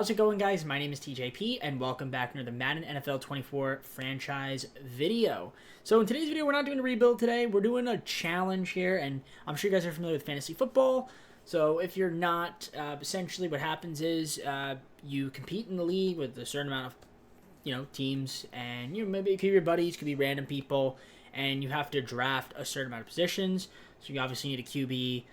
How's it going, guys? My name is TJP, and welcome back to the Madden NFL 24 franchise video. So in today's video, we're not doing a rebuild today. We're doing a challenge here, and I'm sure you guys are familiar with fantasy football. So if you're not, essentially what happens is you compete in the league with a certain amount of teams, and maybe it could be your buddies, could be random people, and you have to draft a certain amount of positions. So you obviously need a QB,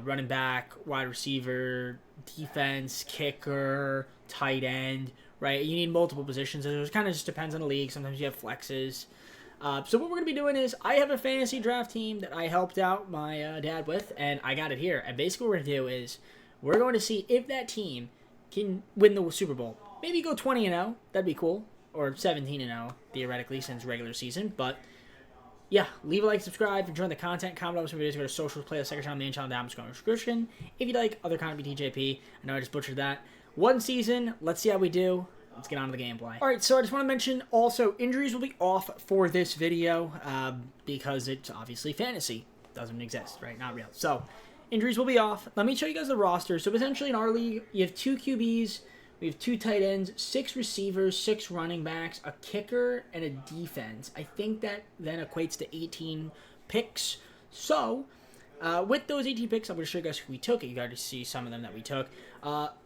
running back, wide receiver, defense, kicker, tight end, right? You need multiple positions. It kind of just depends on the league. Sometimes you have flexes. So what we're going to be doing is I have a fantasy draft team that I helped out my dad with, and I got it here. And basically what we're going to do is we're going to see if that team can win the Super Bowl. Maybe go 20-0. That'd be cool. Or 17-0, theoretically, since regular season. But yeah, leave a like, subscribe, enjoy the content, comment on some videos, go to socials, playlist, second channel, main channel, down in the description. If you like other content, be TJP. I know I just butchered that. One season, let's see how we do. Let's get on to the gameplay. Alright, so I just want to mention also, injuries will be off for this video because it's obviously fantasy. Doesn't exist, right? Not real. So, injuries will be off. Let me show you guys the roster. So, essentially in our league, you have 2 QBs, we have 2 tight ends, 6 receivers, 6 running backs, a kicker, and a defense. I think that then equates to 18 picks. So, with those 18 picks, I'm going to show you guys who we took. You got to see some of them that we took.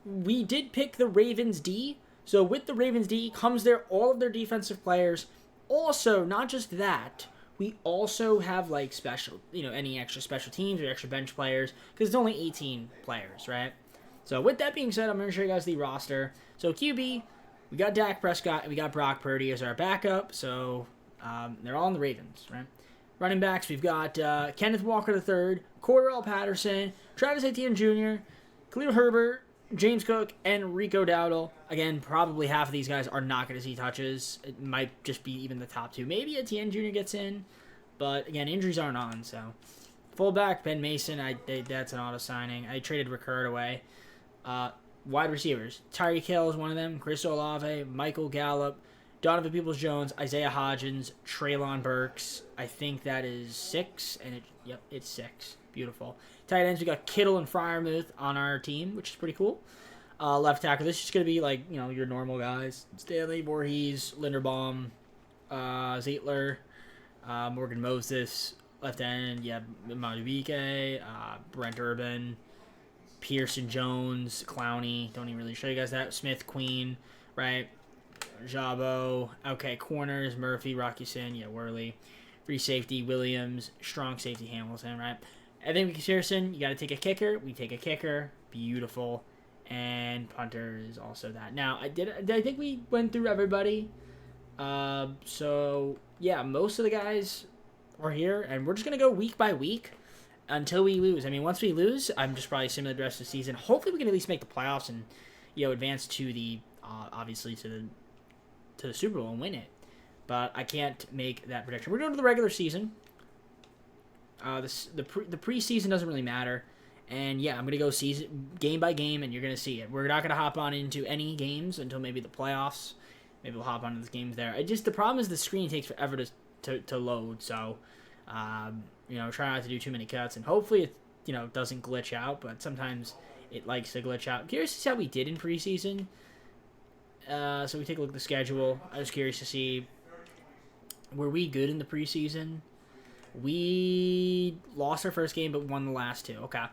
We did pick the Ravens D. So, with the Ravens D comes all of their defensive players. Also, not just that, we also have like special, any extra special teams or extra bench players because it's only 18 players, right? So with that being said, I'm going to show you guys the roster. So QB, we got Dak Prescott and we got Brock Purdy as our backup. So they're all in the Ravens, right? Running backs, we've got Kenneth Walker III, Cordell Patterson, Travis Etienne Jr., Khalil Herbert, James Cook, and Rico Dowdle. Again, probably half of these guys are not going to see touches. It might just be even the top 2. Maybe Etienne Jr. gets in, but again, injuries aren't on. So fullback, Ben Mason, that's an auto signing. I traded Rickard away. Wide receivers, Tyreek Hill is one of them, Chris Olave, Michael Gallup, Donovan Peoples-Jones, Isaiah Hodgins, Treylon Burks. I think that is 6, and it's 6. Beautiful. Tight ends, we got Kittle and Freiermuth on our team, which is pretty cool. Left tackle, this is just going to be like, your normal guys. Stanley, Voorhees, Linderbaum, Zeitler, Morgan Moses. Left end, Madubuike, Brent Urban, Pearson Jones, Clowney, don't even really show you guys that. Smith, Queen, right? Jabo, okay, corners, Murphy, Rockison, Worley. Free safety, Williams, strong safety, Hamilton, right? And then Pearson, you got to take a kicker. We take a kicker, beautiful. And punter is also that. Now, I think we went through everybody. So, yeah, most of the guys are here, and we're just going to go week by week until we lose. I mean, once we lose, I'm just probably similar to the rest of the season. Hopefully, we can at least make the playoffs and advance to the obviously to the Super Bowl and win it. But I can't make that prediction. We're going to the regular season. The preseason doesn't really matter, and yeah, I'm gonna go game by game, and you're gonna see it. We're not gonna hop on into any games until maybe the playoffs. Maybe we'll hop onto the games there. The problem is the screen takes forever to load. So. Try not to do too many cuts, and hopefully it, doesn't glitch out, but sometimes it likes to glitch out. I'm curious to see how we did in preseason. So we take a look at the schedule. I was curious to see, were we good in the preseason? We lost our first game, but won the last 2. Okay.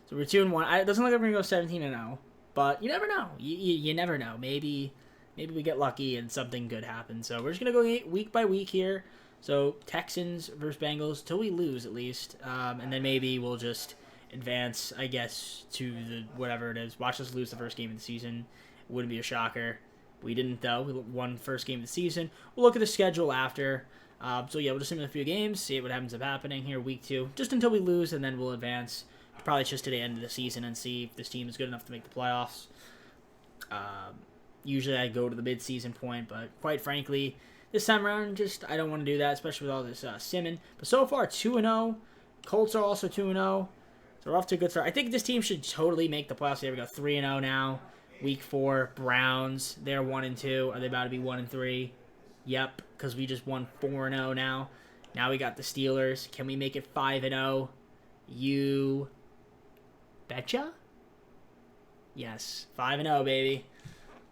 So we're 2-1. It doesn't look like we're going to go 17-0, but you never know. You never know. Maybe we get lucky and something good happens. So we're just going to go week by week here. So, Texans versus Bengals, till we lose at least. And then maybe we'll just advance, I guess, to the whatever it is. Watch us lose the first game of the season. Wouldn't be a shocker. We didn't, though. We won first game of the season. We'll look at the schedule after. So, yeah, we'll just simulate a few games, see what happens up happening here week 2. Just until we lose, and then we'll advance probably just to the end of the season and see if this team is good enough to make the playoffs. Usually I go to the mid-season point, but quite frankly, this time around, I don't want to do that, especially with all this simming. But so far, 2-0. Colts are also 2-0. So we're off to a good start. I think this team should totally make the playoffs. There we go, 3-0 now. Week 4, Browns. They're 1-2. Are they about to be 1-3? Yep, because we just won 4-0 now. Now we got the Steelers. Can we make it 5-0? You betcha? Yes, 5-0, baby.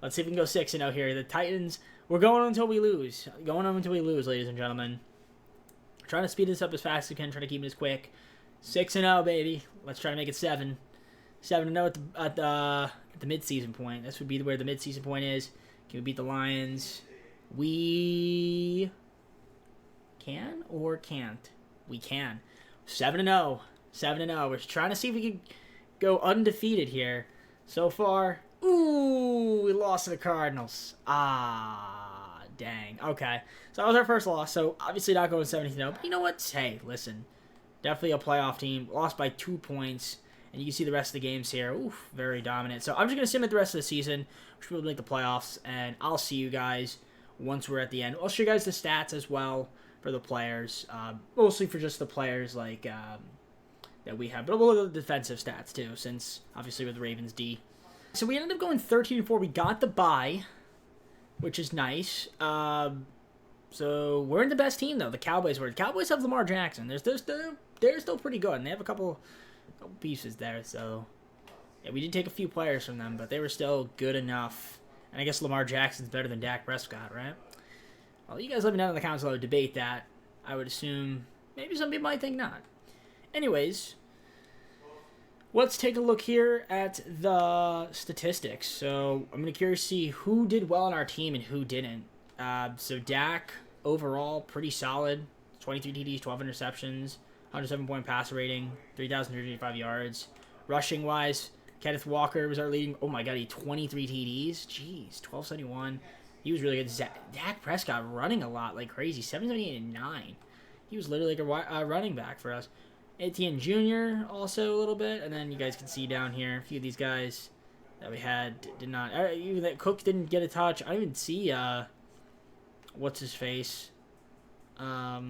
Let's see if we can go 6-0 here. The Titans, we're going until we lose. Going on until we lose, ladies and gentlemen. Trying to speed this up as fast as we can, trying to keep it as quick. 6-0, baby. Let's try to make it 7. 7-0 at the mid-season point. This would be where the mid-season point is. Can we beat the Lions? We can or can't? We can. 7-0. 7-0. We're trying to see if we can go undefeated here. So far, ooh, we lost to the Cardinals. Ah, dang. Okay. So that was our first loss. So obviously not going 17-0. But you know what? Hey, listen. Definitely a playoff team. Lost by 2 points. And you can see the rest of the games here. Oof, very dominant. So I'm just going to sim it the rest of the season. We should be able to make the playoffs. And I'll see you guys once we're at the end. I'll show you guys the stats as well for the players. Mostly for just the players like that we have. But we'll look at the defensive stats too, since obviously with Ravens D. So we ended up going 13-4. We got the bye, which is nice. So we're in the best team, though. The Cowboys were. The Cowboys have Lamar Jackson. They're still pretty good, and they have a couple pieces there. So yeah, we did take a few players from them, but they were still good enough. And I guess Lamar Jackson's better than Dak Prescott, right? Well, you guys let me know in the comments below. Debate that. I would assume maybe some people might think not. Anyways, let's take a look here at the statistics. So I'm going to curious to see who did well on our team and who didn't. So Dak, overall, pretty solid. 23 TDs, 12 interceptions, 107-point passer rating, 3,385 yards. Rushing-wise, Kenneth Walker was our leading. Oh, my God, he had 23 TDs. Jeez, 1271. He was really good. Dak Prescott running a lot like crazy. 778 and 9. He was literally like a running back for us. Etienne Jr. also a little bit. And then you guys can see down here, a few of these guys that we had did not. Even that Cook didn't get a touch. I don't even see, what's his face? I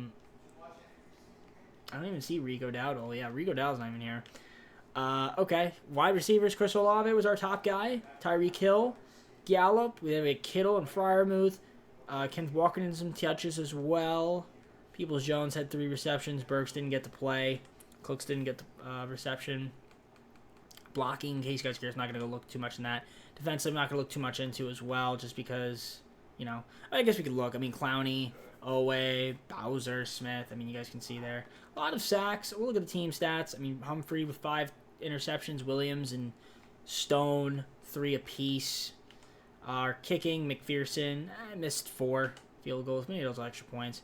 don't even see Rico Dowdle. Yeah, Rico Dowdle's not even here. Okay. Wide receivers, Chris Olave was our top guy. Tyreek Hill. Gallup. We have a Kittle and Freiermuth. Kenneth Walker did some touches as well. Peoples-Jones had 3 receptions. Burks didn't get to play. Cooks didn't get the reception. Blocking, in case you guys are curious, I'm not going to go look too much in that. Defensive, I'm not going to look too much into as well, just because, you know, I guess we could look. I mean, Clowney, Owe, Bowser, Smith. I mean, you guys can see there. A lot of sacks. We'll look at the team stats. I mean, Humphrey with 5 interceptions. Williams and Stone, 3 apiece. Our kicking, McPherson, missed 4 field goals. Maybe those extra points.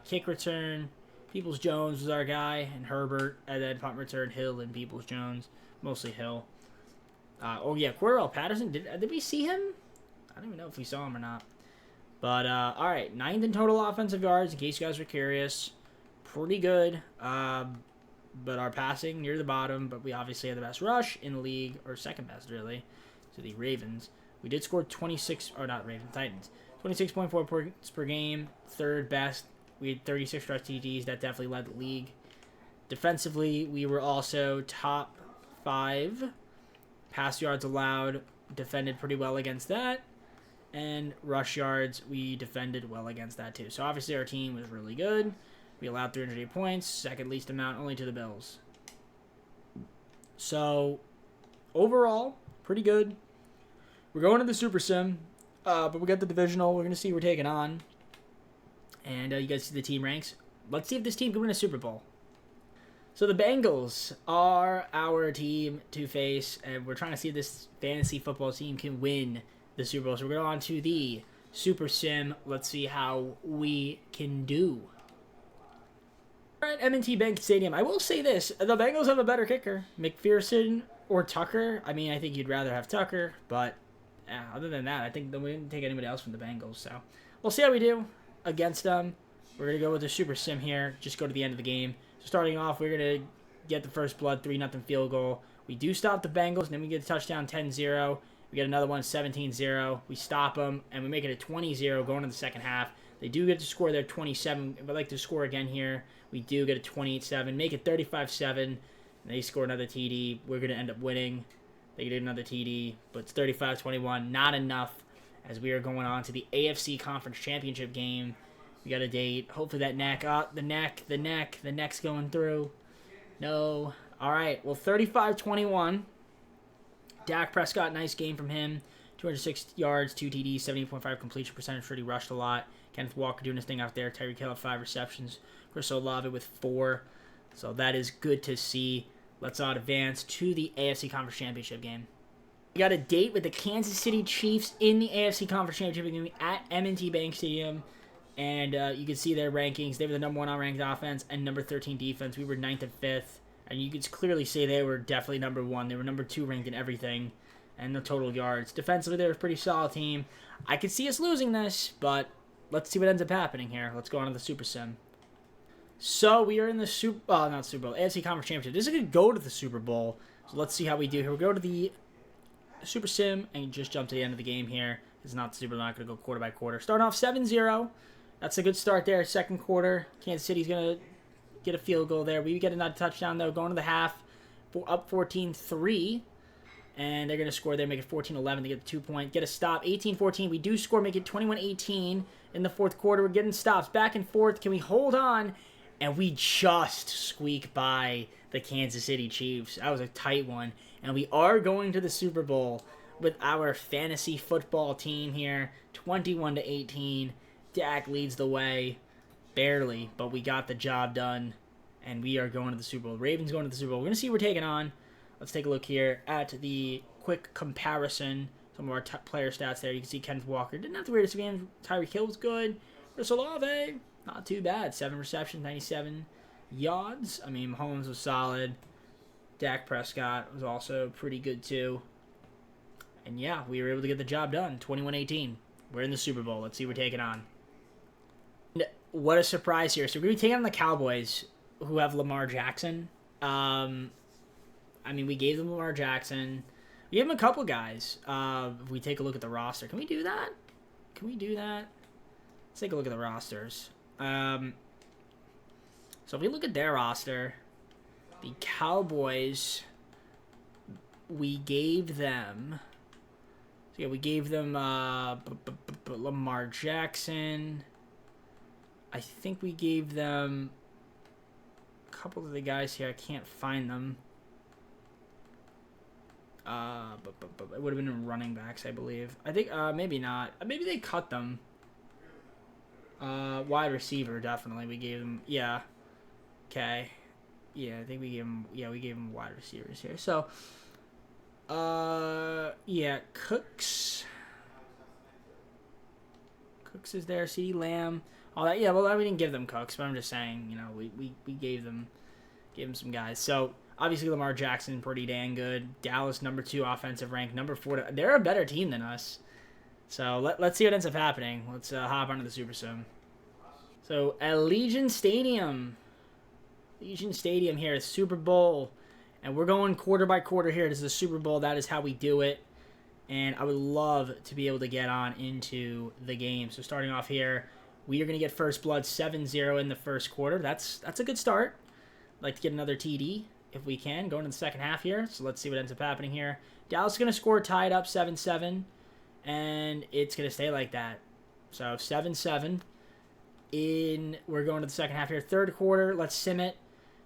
Kick return, Peoples-Jones was our guy, and Herbert. And then punt return, Hill and Peoples-Jones. Mostly Hill. Oh, yeah, Cordell Patterson. Did we see him? I don't even know if we saw him or not. But, all right, 9th in total offensive yards, in case you guys were curious. Pretty good. But our passing near the bottom, but we obviously had the best rush in the league, or second best, really, to the Ravens. We did score 26, or not Ravens, Titans. 26.4 points per game, 3rd best. We had 36 rush TDs. That definitely led the league. Defensively, we were also top 5. Pass yards allowed, defended pretty well against that. And rush yards, we defended well against that too. So obviously our team was really good. We allowed 308 points, second least amount only to the Bills. So overall, pretty good. We're going to the Super Sim, but we got the divisional. We're going to see who we're taking on. And you guys see the team ranks. Let's see if this team can win a Super Bowl. So the Bengals are our team to face, and we're trying to see if this fantasy football team can win the Super Bowl. So we're going on to the Super Sim. Let's see how we can do. We're at M&T Bank Stadium. I will say this. The Bengals have a better kicker. McPherson or Tucker. I mean, I think you'd rather have Tucker, but other than that, I think we didn't take anybody else from the Bengals. So we'll see how we do against them. We're going to go with the Super Sim here. Just go to the end of the game. So starting off, we're going to get the first blood, 3-0 field goal. We do stop the Bengals, and then we get a touchdown 10-0. We get another one 17-0. We stop them, and we make it a 20-0 going into the second half. They do get to score their 27. If I'd like to score again here, we do get a 28-7. Make it 35-7. And they score another TD. We're going to end up winning. They get another TD, but it's 35-21. Not enough as we are going on to the AFC Conference Championship game. We got a date. Hopefully that neck. The neck's going through. No. All right. Well, 35-21. Dak Prescott, nice game from him. 206 yards, 2 TDs, 70.5 completion percentage. He rushed a lot. Kenneth Walker doing his thing out there. Tyreek Hill 5 receptions. Chris Olave with 4. So that is good to see. Let's advance to the AFC Conference Championship game. We got a date with the Kansas City Chiefs in the AFC Conference Championship game at M&T Bank Stadium. And you can see their rankings. They were the number 1 unranked offense and number 13 defense. We were 9th and 5th. And you could clearly say they were definitely number 1. They were number 2 ranked in everything. And the total yards. Defensively, they were a pretty solid team. I could see us losing this, but let's see what ends up happening here. Let's go on to the Super Sim. So we are in the not Super Bowl, AFC Conference Championship. This is going to go to the Super Bowl. So let's see how we do here. We'll go to the Super Sim and just jump to the end of the game here. It's not Super Bowl, not going to go quarter by quarter. Starting off 7-0. That's a good start there. Second quarter, Kansas City's going to get a field goal there. We get another touchdown, though, going to the half. Up 14-3. And they're going to score there, make it 14-11 to get the 2-point. Get a stop, 18-14. We do score, make it 21-18 in the fourth quarter. We're getting stops back and forth. Can we hold on? And we just squeak by the Kansas City Chiefs. That was a tight one. And we are going to the Super Bowl with our fantasy football team here, 21-18. Dak leads the way, barely, but we got the job done. And we are going to the Super Bowl. Ravens going to the Super Bowl. We're going to see who we're taking on. Let's take a look here at the quick comparison. Some of our player stats there. You can see Kenneth Walker didn't have the weirdest games. Tyreek Hill was good. Chris Olave, not too bad. 7 receptions, 97 yards. I mean, Mahomes was solid. Dak Prescott was also pretty good too. And yeah, we were able to get the job done. 21-18. We're in the Super Bowl. Let's see who we're taking on. And what a surprise here. So we're going to be taking on the Cowboys, who have Lamar Jackson. I mean, we gave them Lamar Jackson. We gave them a couple guys. If we take a look at the roster. Can we do that? Can we do that? Let's take a look at the rosters. So if we look at their roster, the Cowboys, we gave them... So yeah, we gave them Lamar Jackson. I think we gave them a couple of the guys here. I can't find them. But it would have been in running backs, I believe. I think maybe not. Maybe they cut them. Wide receiver, definitely. We gave them. Yeah. Okay. Yeah, I think we gave them. Yeah, we gave them wide receivers here. So, yeah, Cooks. Cooks is there. CeeDee Lamb. All that. Yeah, well, we didn't give them Cooks, but I'm just saying, you know, we gave them some guys. So. Obviously, Lamar Jackson, pretty dang good. Dallas, number 2 offensive rank. Number 4. They're a better team than us. So, let's see what ends up happening. Let's hop onto the Super Sim. So, Allegiant Stadium. Allegiant Stadium here is Super Bowl. And we're going quarter by quarter here. This is the Super Bowl. That is how we do it. And I would love to be able to get on into the game. So, starting off here, we are going to get first blood 7-0 in the first quarter. That's a good start. I'd like to get another TD. If we can, going into the second half here. So let's see what ends up happening here. Dallas is going to score tied up 7-7. And it's going to stay like that. So 7-7. We're going to the second half here. Third quarter. Let's sim it.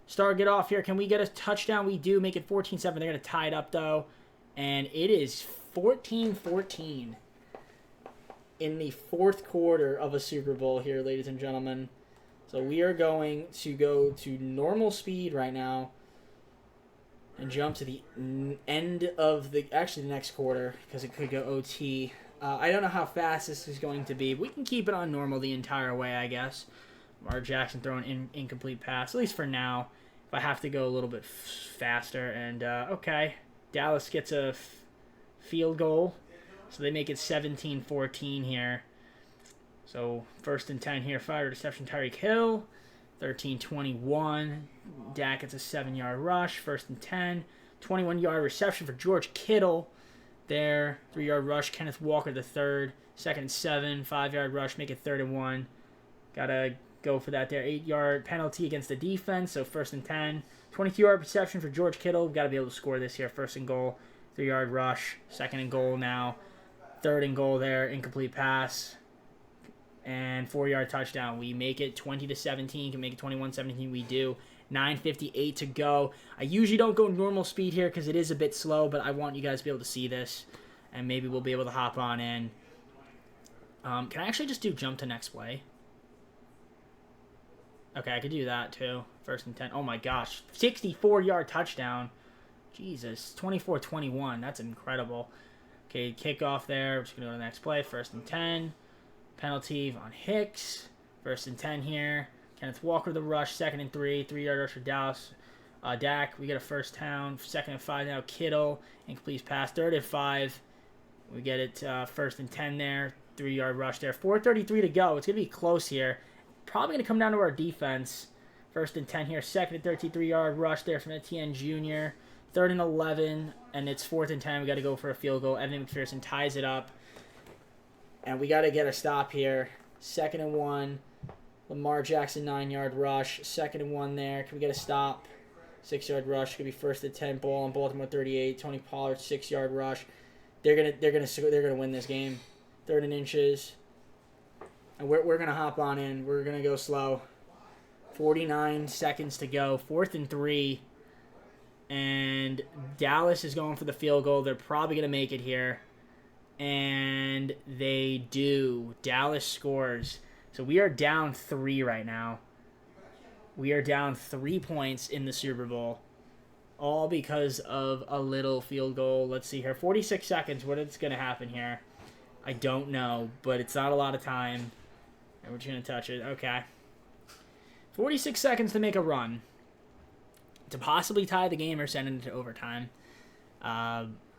Start get off here. Can we get a touchdown? We do. Make it 14-7. They're going to tie it up, though. And it is 14-14 in the fourth quarter of a Super Bowl here, ladies and gentlemen. So we are going to go to normal speed right now. And jump to the end of the next quarter, because it could go OT. I don't know how fast this is going to be. We can keep it on normal the entire way, I guess. Lamar Jackson throwing an incomplete pass, at least for now. If I have to go a little bit faster. And, okay. Dallas gets a field goal. So they make it 17-14 here. So, 1st and 10 here. 5 reception, Tyreek Hill. 13-21. Dak gets a 7-yard rush. 1st and 10. 21-yard reception for George Kittle. There. 3-yard rush. Kenneth Walker the 3rd. 2nd and 7. 5-yard rush. Make it 3rd and 1. Gotta go for that there. 8-yard penalty against the defense. So 1st and 10. 22-yard reception for George Kittle. We've got to be able to score this here. 1st and goal. 3-yard rush. 2nd and goal now. 3rd and goal there. Incomplete pass. And 4-yard touchdown. We make it 20-17. Can make it 21-17. We do. 9:58 to go. I usually don't go normal speed here because it is a bit slow, but I want you guys to be able to see this, and maybe we'll be able to hop on in. Can I actually just do jump to next play? Okay, I could do that too. 1st and 10. Oh my gosh. 64-yard touchdown. Jesus. 24-21. That's incredible. Okay, kickoff there. We're just going to go to the next play. 1st and 10. Penalty on Hicks. 1st and 10 here. Kenneth Walker the rush. 2nd and 3. 3-yard rush for Dallas. Dak, we get a 1st down. 2nd and 5 now. Kittle. Incomplete pass. 3rd and 5. We get it 1st and 10 there. 3-yard rush there. 4:33 to go. It's going to be close here. Probably going to come down to our defense. 1st and 10 here. 2nd and 33-yard rush there from Etienne Jr. 3rd and 11. And it's 4th and 10. We got to go for a field goal. Evan McPherson ties it up. And we got to get a stop here. 2nd and 1. Lamar Jackson 9-yard rush. 2nd and 1 there. Can we get a stop? 6-yard rush. Could be 1st and 10 ball on Baltimore 38. Tony Pollard 6-yard rush. They're gonna win this game. 3rd and inches. And we're gonna hop on in. We're gonna go slow. 49 seconds to go. 4th and 3. And Dallas is going for the field goal. They're probably gonna make it here. And they do. Dallas scores. So we are down 3 right now. We are down 3 points in the Super Bowl. All because of a little field goal. Let's see here. 46 seconds. What is going to happen here? I don't know, but it's not a lot of time. And we're just going to touch it. Okay. 46 seconds to make a run. To possibly tie the game or send it into overtime.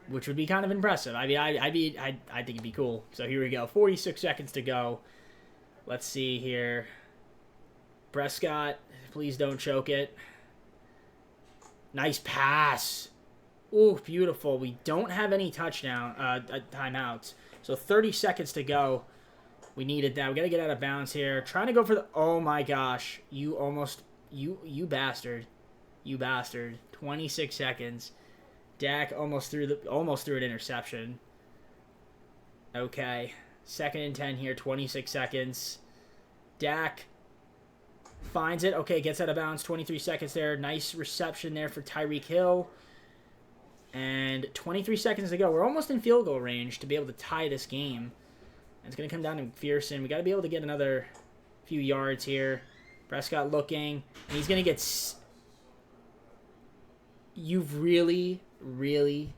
Which would be kind of impressive. I mean, I think it'd be cool. So here we go. 46 seconds to go. Let's see here. Prescott, please don't choke it. Nice pass. Ooh, beautiful. We don't have any timeouts. So 30 seconds to go. We needed that. We got to get out of bounds here. Trying to go for the... Oh, my gosh. You bastard. You bastard. 26 seconds. Dak almost threw an interception. Okay. 2nd and 10 here. 26 seconds. Dak... finds it. Okay, gets out of bounds. 23 seconds there. Nice reception there for Tyreek Hill. And 23 seconds to go. We're almost in field goal range to be able to tie this game. And it's going to come down to McPherson. We got to be able to get another few yards here. Prescott looking. And he's going to get... You've really did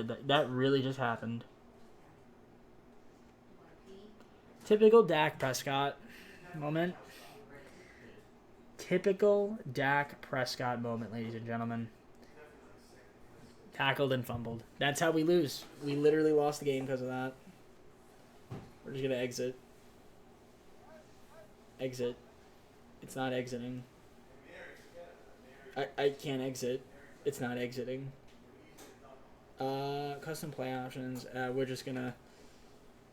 that. That really just happened. Typical Dak Prescott moment. Typical Dak Prescott moment, ladies and gentlemen. Tackled and fumbled. That's how we lose. We literally lost the game because of that. We're just going to exit. Exit. It's not exiting. I can't exit. It's not exiting. Custom play options. We're just going to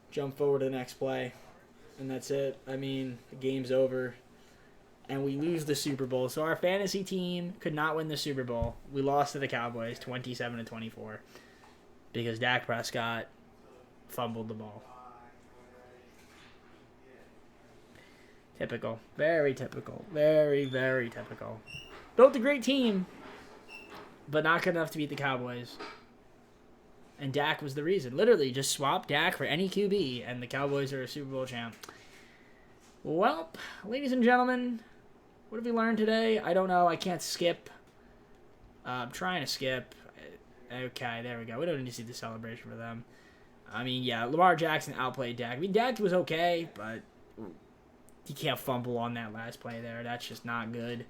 jump forward to the next play. And that's it. I mean, the game's over. And we lose the Super Bowl. So our fantasy team could not win the Super Bowl. We lost to the Cowboys 27-24 because Dak Prescott fumbled the ball. Typical. Very typical. Very, very typical. Built a great team, but not good enough to beat the Cowboys. And Dak was the reason. Literally, just swap Dak for any QB, and the Cowboys are a Super Bowl champ. Well, ladies and gentlemen, what have we learned today? I don't know. I can't skip. I'm trying to skip. Okay, there we go. We don't need to see the celebration for them. I mean, yeah, Lamar Jackson outplayed Dak. I mean, Dak was okay, but he can't fumble on that last play there. That's just not good.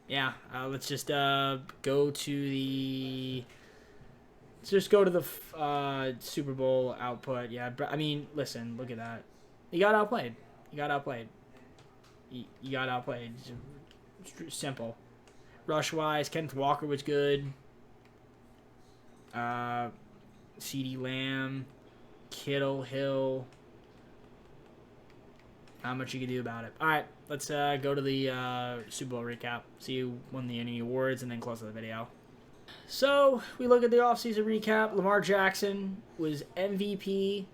Yeah, let's just go to the... Let's just go to the Super Bowl output. Yeah, I mean, listen, look at that. You got outplayed. You got outplayed. You got outplayed. Simple. Rush-wise, Kenneth Walker was good. CeeDee Lamb, Kittle, Hill. Not much you can do about it. All right, let's go to the Super Bowl recap. See who won any awards, and then close the video. So we look at the offseason recap. Lamar Jackson was MVP.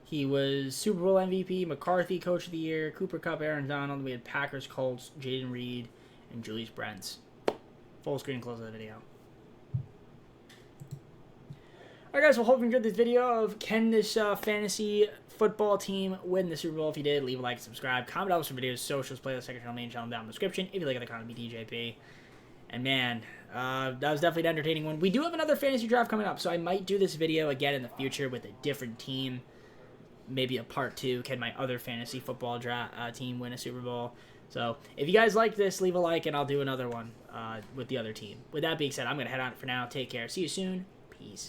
He was Super Bowl MVP, McCarthy Coach of the Year, Cooper Kupp, Aaron Donald. We had Packers, Colts, Jaden Reed, and Julius Brents. Full screen close of the video. Alright guys, well hope you enjoyed this video of can this fantasy football team win the Super Bowl. If you did, leave a like, subscribe, comment down some videos, socials, playlist, second channel, main channel down in the description. If you like the content, be TJP. And man, that was definitely an entertaining one. We do have another fantasy draft coming up, so I might do this video again in the future with a different team. Maybe a part 2. Can my other fantasy football team win a Super Bowl? So if you guys like this, leave a like, and I'll do another one with the other team. With that being said, I'm going to head out for now. Take care. See you soon. Peace.